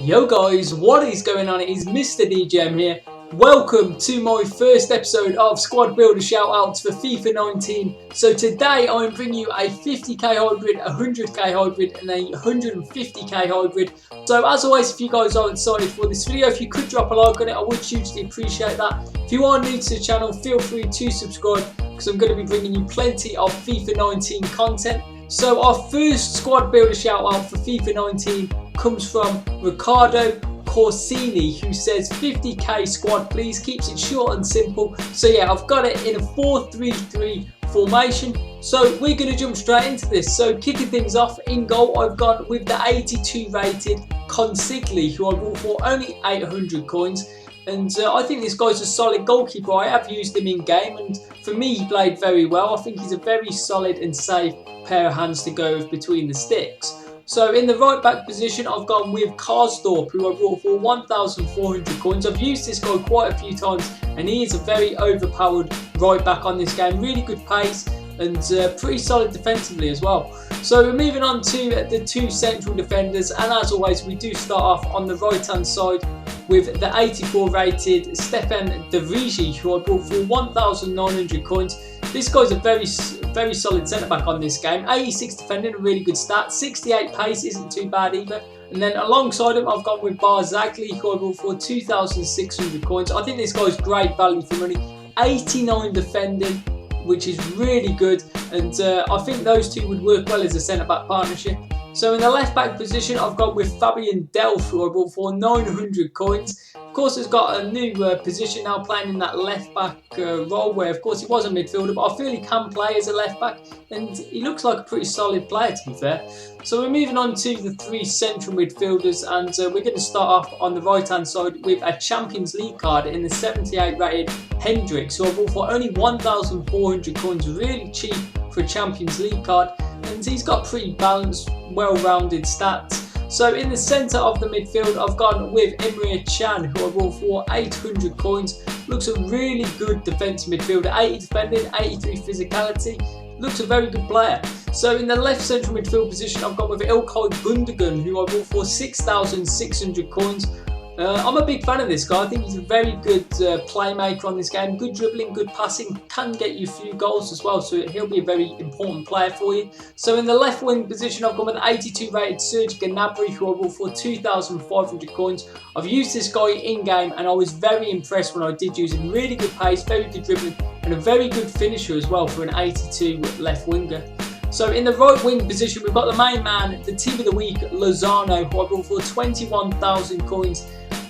Yo guys, what is going on? It is Mr. DJM here. Welcome to my first episode of Squad Builder Shoutouts for FIFA 19. So today I'm bringing you a 50k hybrid, a 100k hybrid and a 150k hybrid. So as always, if you guys are excited for this video, if you could drop a like on it, I would hugely appreciate that. If you are new to the channel, feel free to subscribe because I'm going to be bringing you plenty of FIFA 19 content. So our first Squad Builder Shoutout for FIFA 19 comes from Ricardo Corsini, who says 50k squad please, keeps it short and simple. So yeah, I've got it in a 4-3-3 formation, so we're going to jump straight into this. So kicking things off, in goal I've gone with the 82 rated Consigli, who I bought for only 800 coins. And I think this guy's a solid goalkeeper. I have used him in game, and for me he played very well. I think he's a very solid and safe pair of hands to go with between the sticks. So in the right back position, I've gone with Karsdorp, who I bought for 1,400 coins. I've used this guy quite a few times, and he is a very overpowered right back on this game. Really good pace and pretty solid defensively as well. So we're moving on to the two central defenders, and as always, we do start off on the right hand side with the 84 rated Stefan De Vrij, who I bought for 1,900 coins. This guy's a very solid centre back on this game. 86 defending, a really good stat. 68 pace isn't too bad either. And then alongside him, I've gone with Barzagli, who I bought for 2,600 coins. I think this guy's great value for money. 89 defending, which is really good. And I think those two would work well as a centre back partnership. So in the left back position, I've got with Fabian Delph, who I bought for 900 coins. Of course, he's got a new position now, playing in that left back role, where of course he was a midfielder, but I feel he can play as a left back, and he looks like a pretty solid player, to be fair. So we're moving on to the three central midfielders, and we're going to start off on the right hand side with a Champions League card in the 78 rated Hendricks, who I bought for only 1,400 coins, really cheap for a Champions League card. And he's got pretty balanced, well-rounded stats. So in the centre of the midfield, I've gone with Emre Can, who I bought for 800 coins. Looks a really good defensive midfielder, 80 defending, 83 physicality. Looks a very good player. So in the left central midfield position, I've gone with İlkay Gundogan, who I bought for 6,600 coins. I'm a big fan of this guy. I think he's a very good playmaker on this game. Good dribbling, good passing, can get you a few goals as well. So he'll be a very important player for you. So in the left wing position, I've gone with the 82 rated Serge Gnabry, who I bought for 2,500 coins. I've used this guy in game, and I was very impressed when I did use him. Really good pace, very good dribbling, and a very good finisher as well for an 82 left winger. So in the right wing position, we've got the main man, the team of the week, Lozano, who I bought for 21,000 coins.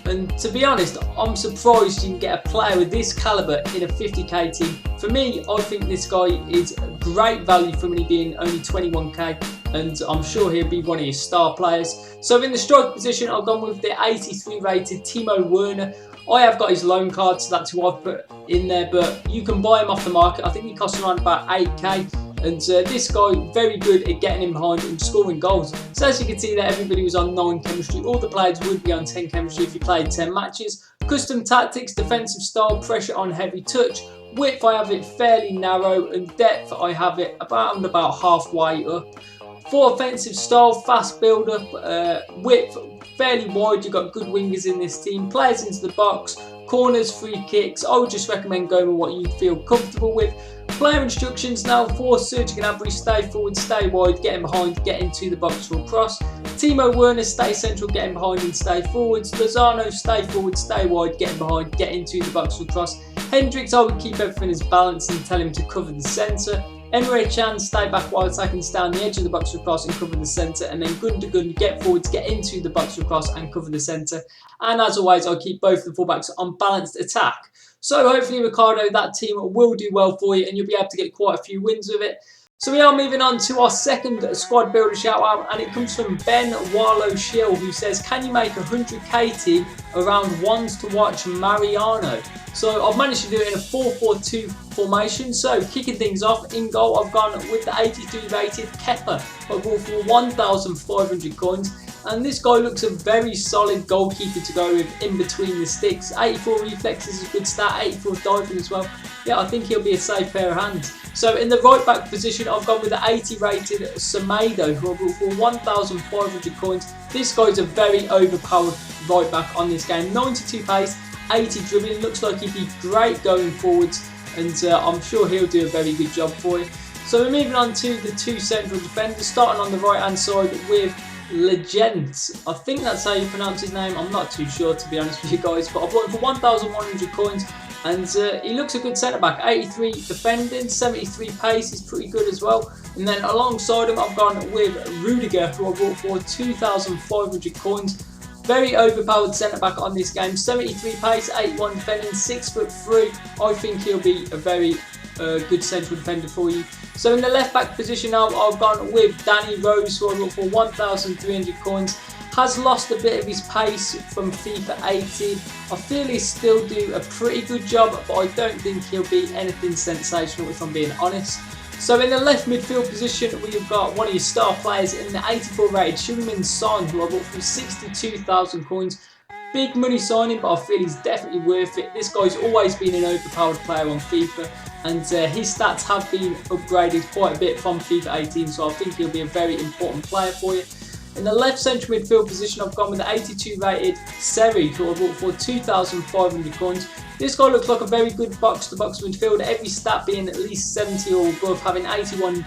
And to be honest, I'm surprised you can get a player with this calibre in a 50k team. For me, I think this guy is great value for money, being only 21k, and I'm sure he'll be one of your star players. So in the strike position, I've gone with the 83 rated Timo Werner. I have got his loan card, so that's who I've put in there, but you can buy him off the market. I think he costs around about 8k. And this guy, very good at getting in behind and scoring goals. So as you can see there, everybody was on 9 chemistry. All the players would be on 10 chemistry if you played 10 matches. Custom tactics, defensive style, pressure on heavy touch. Width, I have it fairly narrow, and depth, I have it about halfway up. For offensive style, fast build up, width, fairly wide. You've got good wingers in this team. Players into the box, corners, free kicks. I would just recommend going with what you feel comfortable with. Player instructions now for Serge Gnabry: stay forward, stay wide, get in behind, get into the box or cross. Timo Werner: stay central, get in behind and stay forwards. Lozano: stay forward, stay wide, get in behind, get into the box or cross. Hendricks: I would keep everything as balanced and tell him to cover the centre. Emre Can: stay back while attacking, stay on the edge of the box or cross and cover the centre. And then Gundogan: get forwards, get into the box or cross and cover the centre. And as always, I'll keep both the fullbacks on balanced attack. So hopefully, Ricardo, that team will do well for you, and you'll be able to get quite a few wins with it. So we are moving on to our second squad builder shout out, and it comes from Ben Warlow Shill, who says, can you make a 100k team around ones to watch Mariano? So I've managed to do it in a 4-4-2 formation. So kicking things off, in goal I've gone with the 83 rated Kepa. I bought for 1,500 coins. And this guy looks a very solid goalkeeper to go with in between the sticks. 84 reflexes is a good stat, 84 diving as well. Yeah, I think he'll be a safe pair of hands. So in the right back position, I've gone with the 80 rated Semedo, who I bought for 1,500 coins. This guy's a very overpowered right back on this game. 92 pace, 80 dribbling. Looks like he'd be great going forwards, and I'm sure he'll do a very good job for you. So we're moving on to the two central defenders, starting on the right hand side with Legend. I think that's how you pronounce his name. I'm not too sure, to be honest with you guys, but I bought him for 1,100 coins, and he looks a good centre back. 83 defending, 73 pace is pretty good as well. And then alongside him, I've gone with Rudiger, who I bought for 2,500 coins. Very overpowered centre back on this game. 73 pace, 81 defending, 6'3". I think he'll be a very good central defender for you. So in the left back position now, I've gone with Danny Rose, who I got for 1,300 coins. Has lost a bit of his pace from FIFA 18. I feel he'll still do a pretty good job, but I don't think he'll be anything sensational, if I'm being honest. So in the left midfield position, we've got one of your star players in the 84 rated Heung-min Son, who I bought for 62,000 coins. Big money signing, but I feel he's definitely worth it. This guy's always been an overpowered player on FIFA, and his stats have been upgraded quite a bit from FIFA 18, so I think he'll be a very important player for you. In the left central midfield position, I've gone with the 82 rated Seri, who I bought for 2,500 coins. This guy looks like a very good box-to-box midfielder, every stat being at least 70 or above, having 81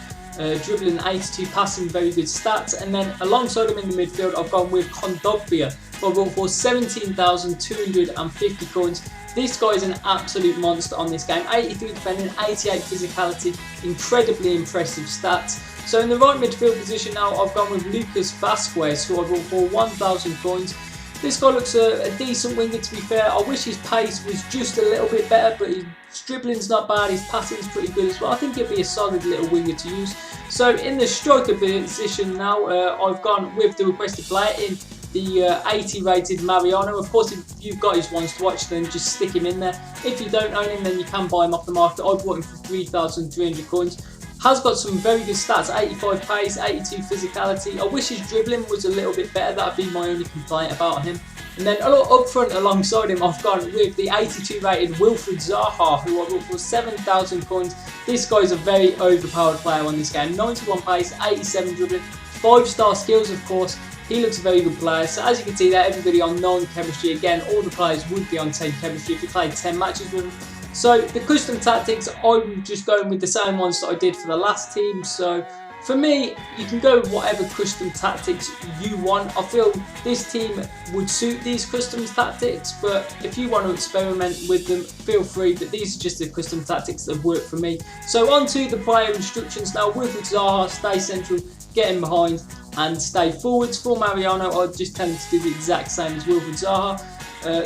dribbling, 82 passing, very good stats. And then alongside him in the midfield, I've gone with Kondogbia, who I bought for 17,250 coins. This guy is an absolute monster on this game. 83 defending, 88 physicality, incredibly impressive stats. So in the right midfield position now, I've gone with Lucas Vasquez, who I bought for 1,000 coins. This guy looks a decent winger, to be fair. I wish his pace was just a little bit better, but his dribbling's not bad, his passing's pretty good as well. I think he'll be a solid little winger to use. So in the striker position now, I've gone with the requested player in the 80 rated Mariano. Of course, if you've got his ones to watch, then just stick him in there. If you don't own him, then you can buy him off the market. I bought him for 3,300 coins. Has got some very good stats, 85 pace, 82 physicality. I wish his dribbling was a little bit better. That would be my only complaint about him. And then up front alongside him, I've gone with the 82 rated Wilfried Zaha, who I bought for 7,000 coins. This guy's a very overpowered player on this game. 91 pace, 87 dribbling, 5-star skills, of course. He looks a very good player. So as you can see there, everybody on 9 chemistry. Again, all the players would be on 10 chemistry if you played 10 matches with them. So the custom tactics, I'm just going with the same ones that I did for the last team. So for me, you can go with whatever custom tactics you want. I feel this team would suit these custom tactics, but if you want to experiment with them, feel free. But these are just the custom tactics that work for me. So on to the player instructions now. Wilfried Zaha, stay central, get in behind, and stay forwards. For Mariano, I just tend to do the exact same as Wilfried Zaha.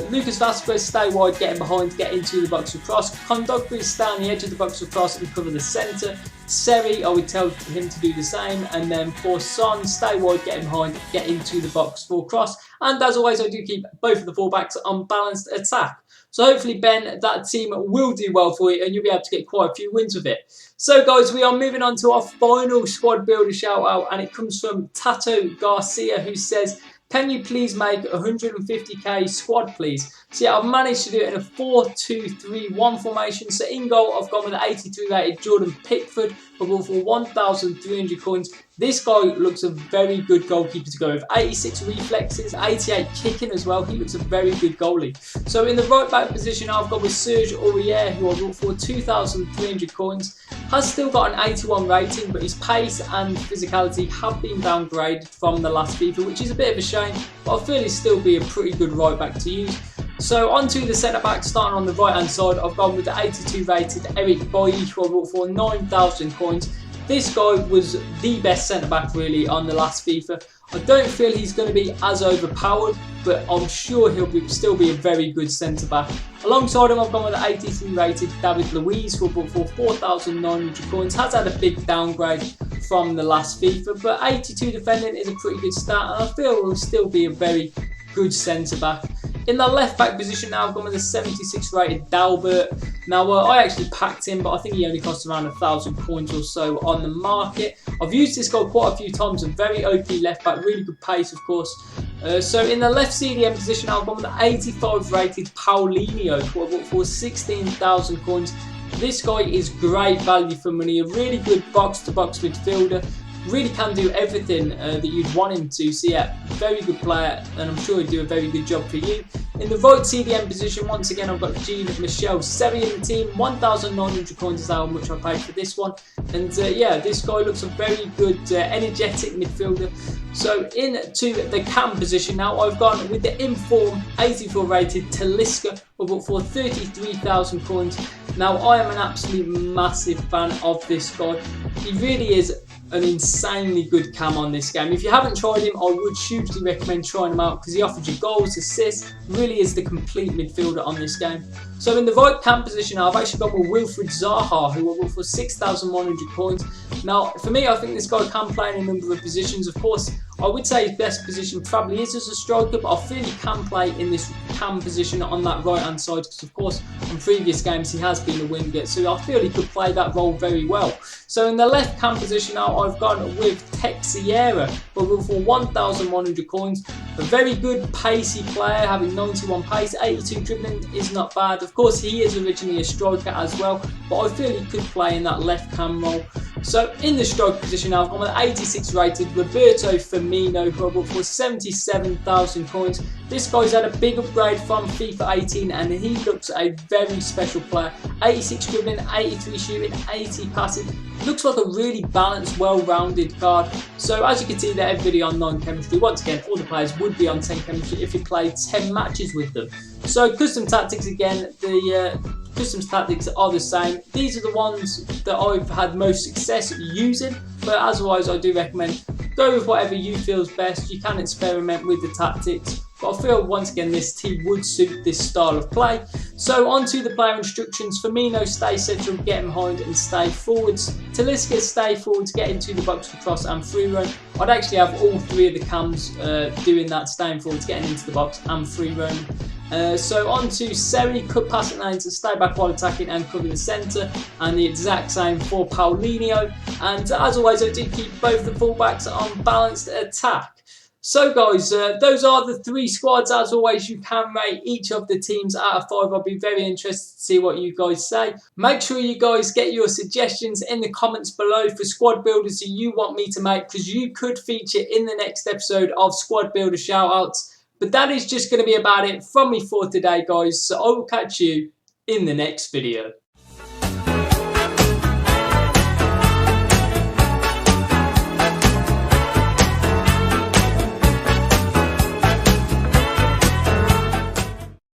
Lucas Vasquez, stay wide, get in behind, get into the box across. Kondogbia, stay on the edge of the box across and cover the centre. Seri, I would tell him to do the same. And then for Son, stay wide, get in behind, get into the box for cross. And as always, I do keep both of the fullbacks on balanced attack. So hopefully, Ben, that team will do well for you and you'll be able to get quite a few wins with it. So guys, we are moving on to our final squad builder shout out, and it comes from Tato Garcia, who says, can you please make 150k squad, please? So yeah, I've managed to do it in a 4-2-3-1 formation. So in goal, I've gone with the 83 rated Jordan Pickford, but for 1,300 coins. This guy looks a very good goalkeeper to go with. 86 reflexes, 88 kicking as well. He looks a very good goalie. So in the right back position, I've got with Serge Aurier, who I bought for 2,300 coins. Has still got an 81 rating, but his pace and physicality have been downgraded from the last FIFA, which is a bit of a shame, but I feel he'll still be a pretty good right back to use. So on to the centre back, starting on the right hand side, I've gone with the 82 rated Eric Boy, who I bought for 9,000 coins. This guy was the best centre back really on the last FIFA. I don't feel he's going to be as overpowered, but I'm sure he'll still be a very good centre back. Alongside him, I've gone with the 83 rated David Luiz, who I bought for 4,900 coins. Has had a big downgrade from the last FIFA, but 82 defending is a pretty good stat, and I feel will still be a very good centre back. In the left back position now, I've gone with the 76 rated Dalbert. Now, I actually packed him, but I think he only costs around 1,000 coins or so on the market. I've used this guy quite a few times, a very OP left back, really good pace, of course. So in the left CDM position, I've gone with the 85 rated Paulinho, who I bought for 16,000 coins. This guy is great value for money, a really good box-to-box midfielder. really can do everything that you'd want him to. So yeah, very good player, and I'm sure he'd do a very good job for you. In the right CDM position, once again, I've got Jean-Michel Seri in the team. 1,900 coins is how much I paid for this one. And yeah, this guy looks a very good, energetic midfielder. So into the cam position now, I've gone with the Inform 84 rated Talisca, for 33,000 coins. Now, I am an absolute massive fan of this guy. He really is an insanely good cam on this game. If you haven't tried him, I would hugely recommend trying him out because he offers you goals, assists, really is the complete midfielder on this game. So in the right cam position, I've actually gone with Wilfried Zaha, who I bought for 6,100 coins. Now, for me, I think this guy can play in a number of positions. Of course, I would say his best position probably is as a striker, but I feel he can play in this cam position on that right-hand side because, of course, in previous games he has been a winger, so I feel he could play that role very well. So in the left cam position now, I've gone with Texiera for 1,100 coins. A very good pacey player, having 91 pace, 82 dribbling is not bad. Of course, he is originally a striker as well, but I feel he could play in that left cam role. So in the striker position now, I've gone with 86 rated Roberto Firmino, who I bought for 77,000 coins. This guy's had a big upgrade from FIFA 18 and he looks a very special player. 86 dribbling, 83 shooting, 80 passing. Looks like a really balanced, well-rounded card. So as you can see there, everybody on 9 chemistry. Once again, all the players would be on 10 chemistry if you played 10 matches with them. So custom tactics again, the custom tactics are the same. These are the ones that I've had most success using, but otherwise I do recommend go with whatever you feel is best. You can experiment with the tactics, but I feel once again this team would suit this style of play. So onto the player instructions. Firmino, stay central, get behind and stay forwards. Talisca, stay forwards, get into the box for cross and free run. I'd actually have all three of the cams doing that, staying forwards, getting into the box and free run. So on to Seri, cut passing lanes, stay back while attacking and cover the centre, and the exact same for Paulinho. And as always, I do keep both the fullbacks on balanced attack. So guys, those are the 3 squads. As always, you can rate each of the teams out of 5. I'll be very interested to see what you guys say. Make sure you guys get your suggestions in the comments below for squad builders that you want me to make, because you could feature in the next episode of Squad Builder Shoutouts. But that is just going to be about it from me for today, guys. So I will catch you in the next video.